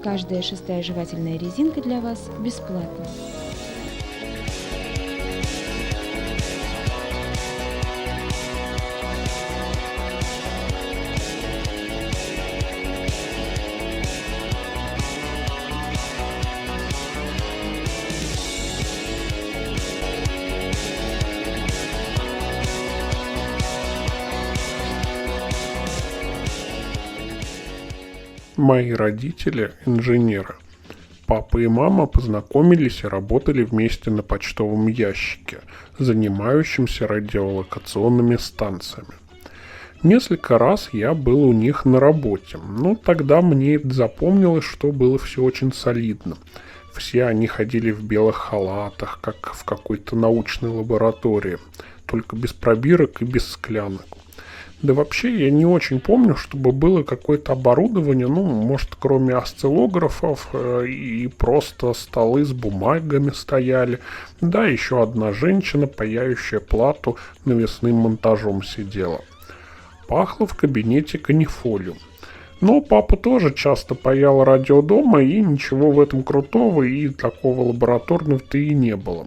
Каждая 6-я жевательная резинка для вас бесплатна. Мои родители – инженеры. Папа и мама познакомились и работали вместе на почтовом ящике, занимающемся радиолокационными станциями. Несколько раз я был у них на работе, но тогда мне запомнилось, что было все очень солидно. Все они ходили в белых халатах, как в какой-то научной лаборатории, только без пробирок и без склянок. Да вообще я не очень помню, чтобы было какое-то оборудование, может, кроме осциллографов, и просто столы с бумагами стояли. Да, еще одна женщина, паяющая плату, навесным монтажом сидела. Пахло в кабинете канифолью. Но папа тоже часто паял радио дома, и ничего в этом крутого и такого лабораторного-то и не было.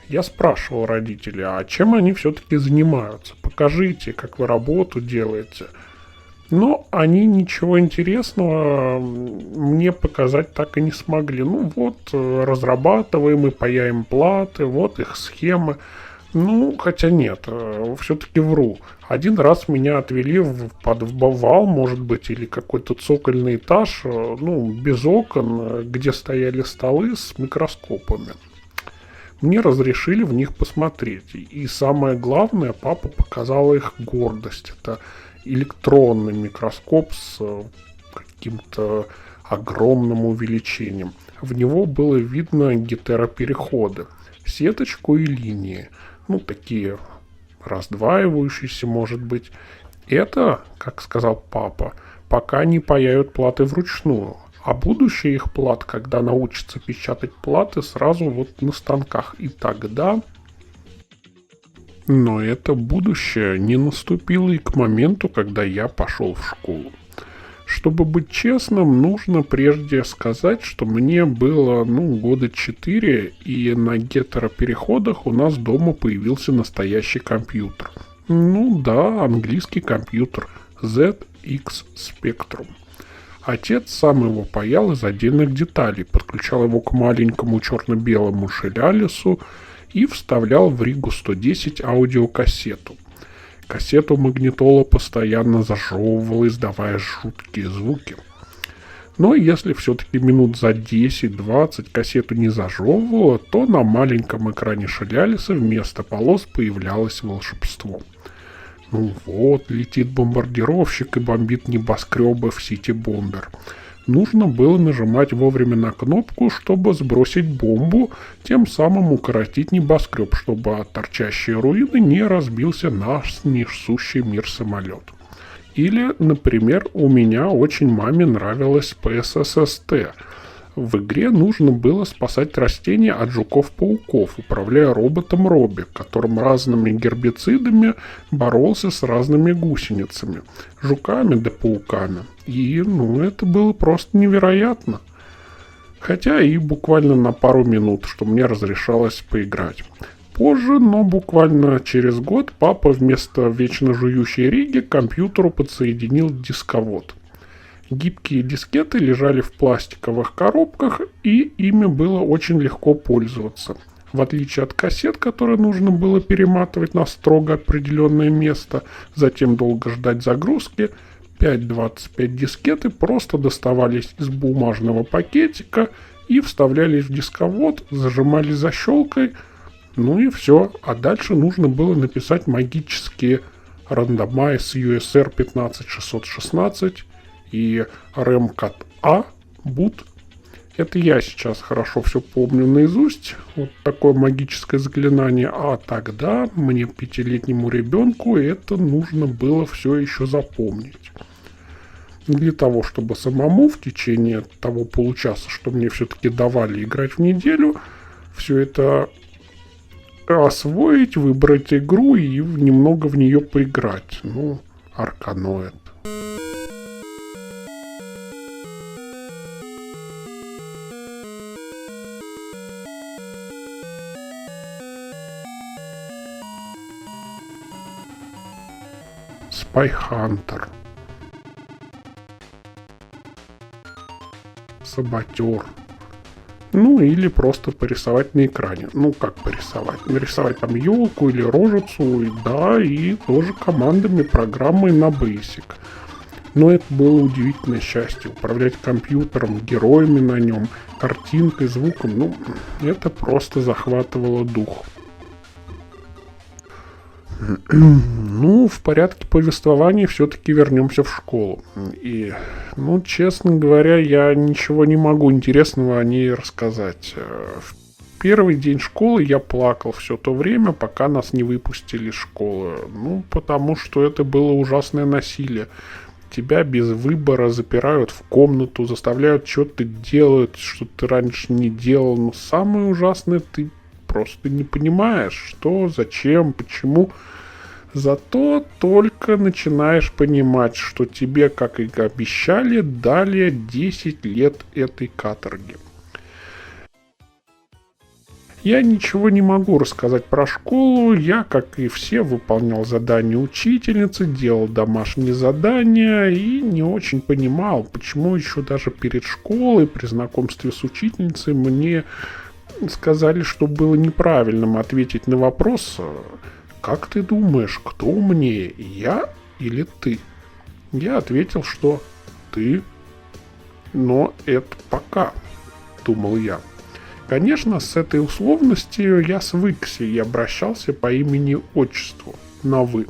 Я спрашивал родителей, а чем они все-таки занимаются? Покажите, как вы работу делаете. Но они ничего интересного мне показать так и не смогли. Разрабатываем и паяем платы, вот их схемы. Хотя нет, все-таки вру. Один раз меня отвели в подвал, может быть, или какой-то цокольный этаж, без окон, где стояли столы с микроскопами. Мне разрешили в них посмотреть. И самое главное, папа показал их гордость. Это электронный микроскоп с каким-то огромным увеличением. В него было видно гетеропереходы, сеточку и линии. Такие раздваивающиеся, может быть. Это, как сказал папа, пока не паяют платы вручную. А будущее их плат, когда научатся печатать платы сразу на станках. И тогда... Но это будущее не наступило и к моменту, когда я пошел в школу. Чтобы быть честным, нужно прежде сказать, что мне было, года 4, и на гетеропереходах у нас дома появился настоящий компьютер. Английский компьютер ZX Spectrum. Отец сам его паял из отдельных деталей, подключал его к маленькому черно-белому шелялису и вставлял в Ригу 110 аудиокассету. Кассету магнитола постоянно зажевывала, издавая жуткие звуки. Но если все-таки минут за 10-20 кассету не зажевывала, то на маленьком экране шелялиса вместо полос появлялось волшебство. Летит бомбардировщик и бомбит небоскребы в Сити-Бомбер. Нужно было нажимать вовремя на кнопку, чтобы сбросить бомбу, тем самым укоротить небоскреб, чтобы от торчащей руины не разбился наш несущий мир самолет. Или, например, у меня очень маме нравилась ПСССТ. В игре нужно было спасать растения от жуков-пауков, управляя роботом Робби, которым разными гербицидами боролся с разными гусеницами, жуками да пауками. И, это было просто невероятно. Хотя и буквально на пару минут, что мне разрешалось поиграть. Позже, но буквально через год, папа вместо вечно жующей Риги к компьютеру подсоединил дисковод. Гибкие дискеты лежали в пластиковых коробках, и ими было очень легко пользоваться. В отличие от кассет, которые нужно было перематывать на строго определенное место, затем долго ждать загрузки, 5.25 дискеты просто доставались из бумажного пакетика и вставлялись в дисковод, зажимались защелкой, и все. А дальше нужно было написать магические Randomize USR 15616 и REMCAT-A boot. Это я сейчас хорошо все помню наизусть. Вот такое магическое заклинание. А тогда мне, 5-летнему ребенку, это нужно было все еще запомнить. Для того, чтобы самому в течение того получаса, что мне все-таки давали играть в неделю, все это освоить, выбрать игру и немного в нее поиграть. Арканоид. Spy Hunter, Саботер. Ну или просто порисовать на экране. Ну как порисовать? Нарисовать там елку или рожицу, и да, и тоже командами, программой на Basic. Но это было удивительное счастье. Управлять компьютером, героями на нем, картинкой, звуком. Ну, это просто захватывало дух. Ну, в порядке повествования все-таки вернемся в школу. И, ну, честно говоря, я ничего не могу интересного о ней рассказать. В первый день школы я плакал все то время, пока нас не выпустили из школы. Ну, потому что это было ужасное насилие. Тебя без выбора запирают в комнату, заставляют что-то делать, что ты раньше не делал. Но самое ужасное, ты просто не понимаешь, что, зачем, почему. Зато только начинаешь понимать, что тебе, как и обещали, дали 10 лет этой каторги. Я ничего не могу рассказать про школу. Я, как и все, выполнял задания учительницы, делал домашние задания и не очень понимал, почему еще даже перед школой, при знакомстве с учительницей, мне сказали, что было неправильным ответить на вопрос: «Как ты думаешь, кто умнее, я или ты?» Я ответил, что «ты». Но это пока, думал я. Конечно, с этой условностью я свыкся и обращался по имени-отчеству, на «вы».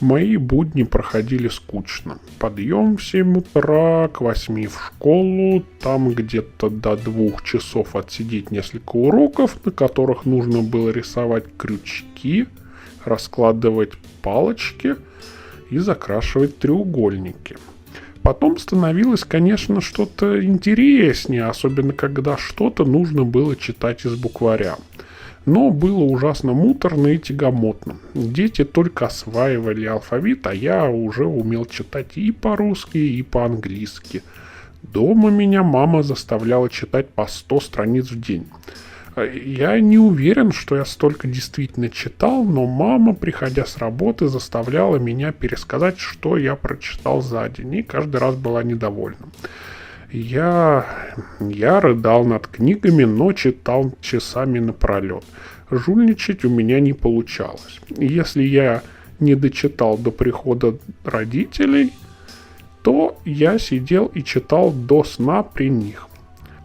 Мои будни проходили скучно. Подъем в 7 утра, к 8 в школу, там где-то до 2 часов отсидеть несколько уроков, на которых нужно было рисовать крючки, раскладывать палочки и закрашивать треугольники. Потом становилось, конечно, что-то интереснее, особенно когда что-то нужно было читать из букваря. Но было ужасно муторно и тягомотно. Дети только осваивали алфавит, а я уже умел читать и по-русски, и по-английски. Дома меня мама заставляла читать по 100 страниц в день. Я не уверен, что я столько действительно читал, но мама, приходя с работы, заставляла меня пересказать, что я прочитал за день, и каждый раз была недовольна. Я рыдал над книгами, но читал часами напролет. Жульничать у меня не получалось. Если я не дочитал до прихода родителей, то я сидел и читал до сна при них.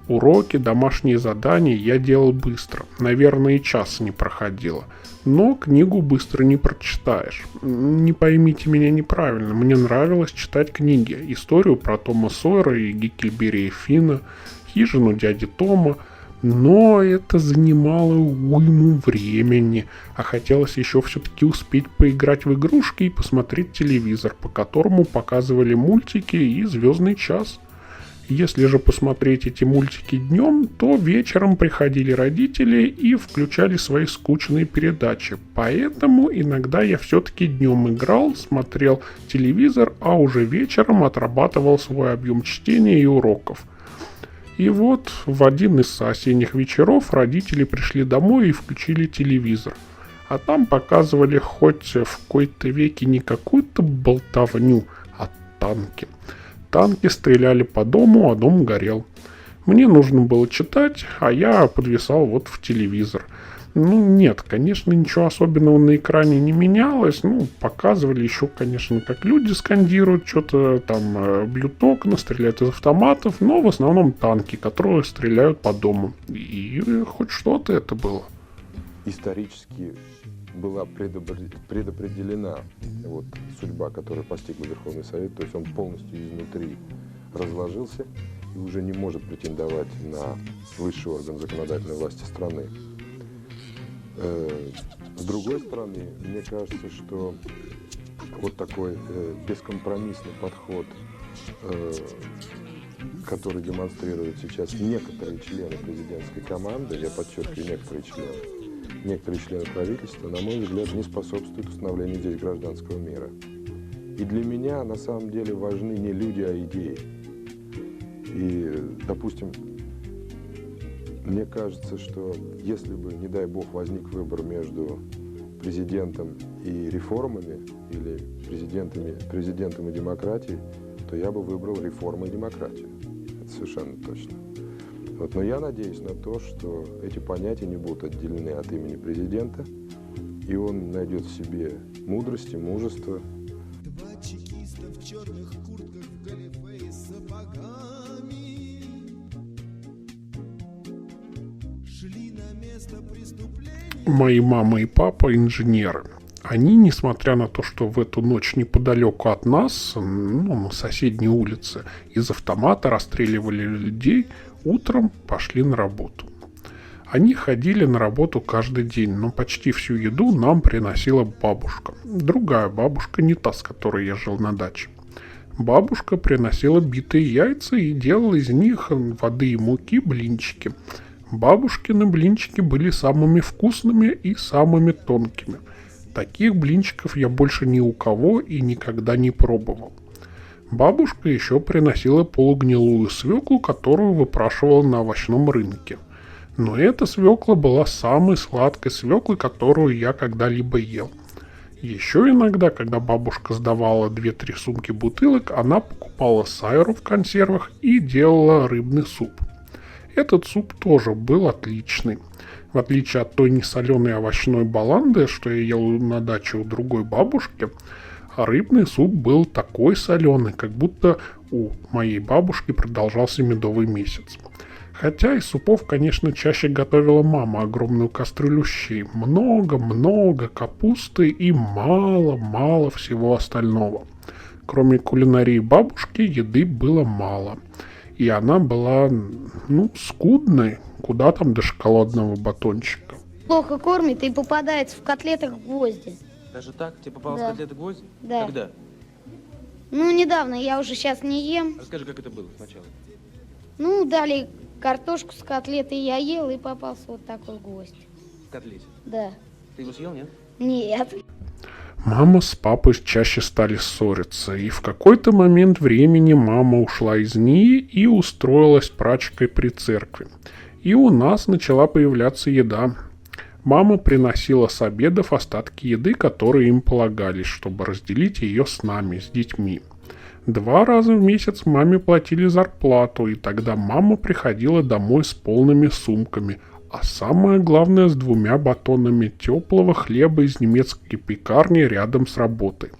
Уроки, домашние задания я делал быстро. Наверное, и час не проходило. Но книгу быстро не прочитаешь. Не поймите меня неправильно. Мне нравилось читать книги. Историю про Тома Сойера и Гекльберри и Финна, хижину дяди Тома. Но это занимало уйму времени. А хотелось еще все-таки успеть поиграть в игрушки и посмотреть телевизор, по которому показывали мультики и «Звездный час». Если же посмотреть эти мультики днем, то вечером приходили родители и включали свои скучные передачи. Поэтому иногда я все-таки днем играл, смотрел телевизор, а уже вечером отрабатывал свой объем чтения и уроков. И вот в один из осенних вечеров родители пришли домой и включили телевизор. А там показывали хоть в кои-то веки не какую-то болтовню, а танки. Танки стреляли по дому, а дом горел. Мне нужно было читать, а я подвисал вот в телевизор. Ну нет, конечно, ничего особенного на экране не менялось. Ну, показывали еще, конечно, как люди скандируют, что-то там бьют окна, стреляют из автоматов, но в основном танки, которые стреляют по дому. И хоть что-то это было. Исторически была предопределена вот судьба, которая постигла Верховный Совет, то есть он полностью изнутри разложился и уже не может претендовать на высший орган законодательной власти страны. С другой стороны, мне кажется, что вот такой бескомпромиссный подход, который демонстрируют сейчас некоторые члены президентской команды, я подчеркиваю, некоторые члены правительства, на мой взгляд, не способствуют установлению здесь гражданского мира. И для меня на самом деле важны не люди, а идеи. И, допустим, мне кажется, что если бы, не дай бог, возник выбор между президентом и реформами, или президентом и демократией, то я бы выбрал реформу и демократию. Это совершенно точно. Вот, но я надеюсь на то, что эти понятия не будут отделены от имени президента, и он найдет в себе мудрость и мужество. Два чекиста в черных куртках, в галифе и сапогами шли на место преступления. Мои мама и папа инженеры. Они, несмотря на то, что в эту ночь неподалеку от нас, на соседней улице, из автомата расстреливали людей, утром пошли на работу. Они ходили на работу каждый день, но почти всю еду нам приносила бабушка. Другая бабушка, не та, с которой я жил на даче. Бабушка приносила битые яйца и делала из них воды и муки блинчики. Бабушкины блинчики были самыми вкусными и самыми тонкими. Таких блинчиков я больше ни у кого и никогда не пробовал. Бабушка еще приносила полугнилую свеклу, которую выпрашивала на овощном рынке. Но эта свекла была самой сладкой свеклой, которую я когда-либо ел. Еще иногда, когда бабушка сдавала 2-3 сумки бутылок, она покупала сайру в консервах и делала рыбный суп. Этот суп тоже был отличный. В отличие от той несоленой овощной баланды, что я ел на даче у другой бабушки, рыбный суп был такой соленый, как будто у моей бабушки продолжался медовый месяц. Хотя из супов, конечно, чаще готовила мама огромную кастрюлю щей. Много-много капусты и мало-мало всего остального. Кроме кулинарии бабушки, еды было мало. И она была, скудной, куда там до шоколадного батончика. Плохо кормит и попадается в котлетах гвозди. Даже так? Тебе попалась Да. котлета гвозди? Да. Когда? Недавно, я уже сейчас не ем. Расскажи, как это было сначала. Дали картошку с котлетой, я ел, и попался вот такой гвоздь. В котлете. Да. Ты его съел, нет? Нет. Мама с папой чаще стали ссориться, и в какой-то момент времени мама ушла из НИИ и устроилась прачкой при церкви. И у нас начала появляться еда. Мама приносила с обедов остатки еды, которые им полагались, чтобы разделить ее с нами, с детьми. 2 раза в месяц маме платили зарплату, и тогда мама приходила домой с полными сумками, а самое главное, с 2 батонами теплого хлеба из немецкой пекарни рядом с работой.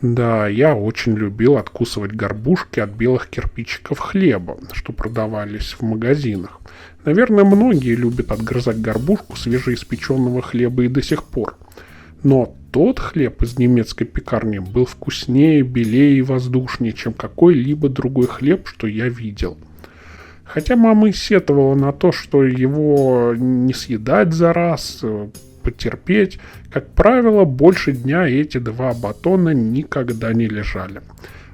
Да, я очень любил откусывать горбушки от белых кирпичиков хлеба, что продавались в магазинах. Наверное, многие любят отгрызать горбушку свежеиспеченного хлеба и до сих пор. Но тот хлеб из немецкой пекарни был вкуснее, белее и воздушнее, чем какой-либо другой хлеб, что я видел. Хотя мама и сетовала на то, что его не съедать за раз, потерпеть, как правило, больше дня эти 2 батона никогда не лежали.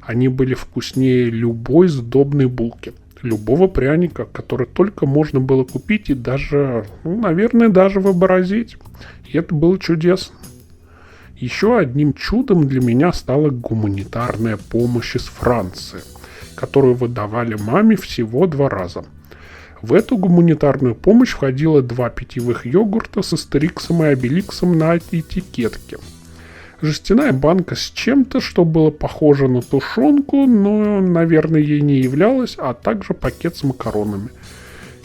Они были вкуснее любой сдобной булки, любого пряника, который только можно было купить и даже, наверное, даже вообразить. И это было чудесно. Еще одним чудом для меня стала гуманитарная помощь из Франции, которую выдавали маме всего 2 раза. В эту гуманитарную помощь входило 2 питьевых йогурта с астериксом и обеликсом на этикетке. Жестяная банка с чем-то, что было похоже на тушенку, но, наверное, ей не являлось, а также пакет с макаронами.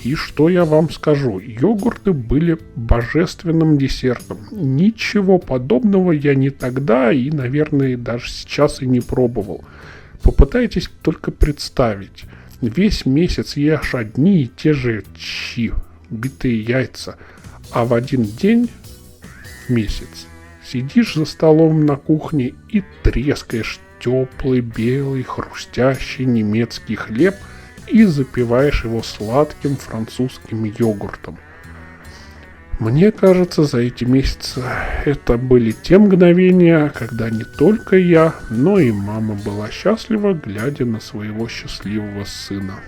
И что я вам скажу, йогурты были божественным десертом. Ничего подобного я ни тогда и, наверное, даже сейчас и не пробовал. Попытайтесь только представить. Весь месяц ешь одни и те же щи, битые яйца, а в один день в месяц сидишь за столом на кухне и трескаешь теплый, белый, хрустящий немецкий хлеб и запиваешь его сладким французским йогуртом. Мне кажется, за эти месяцы это были те мгновения, когда не только я, но и мама была счастлива, глядя на своего счастливого сына.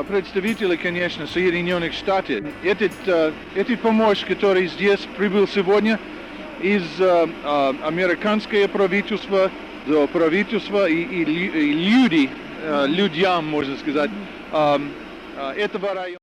Представители, конечно, Соединенных Штатов. Этот помощь, который здесь прибыл сегодня из американского правительства до правительства и людям, можно сказать, этого района.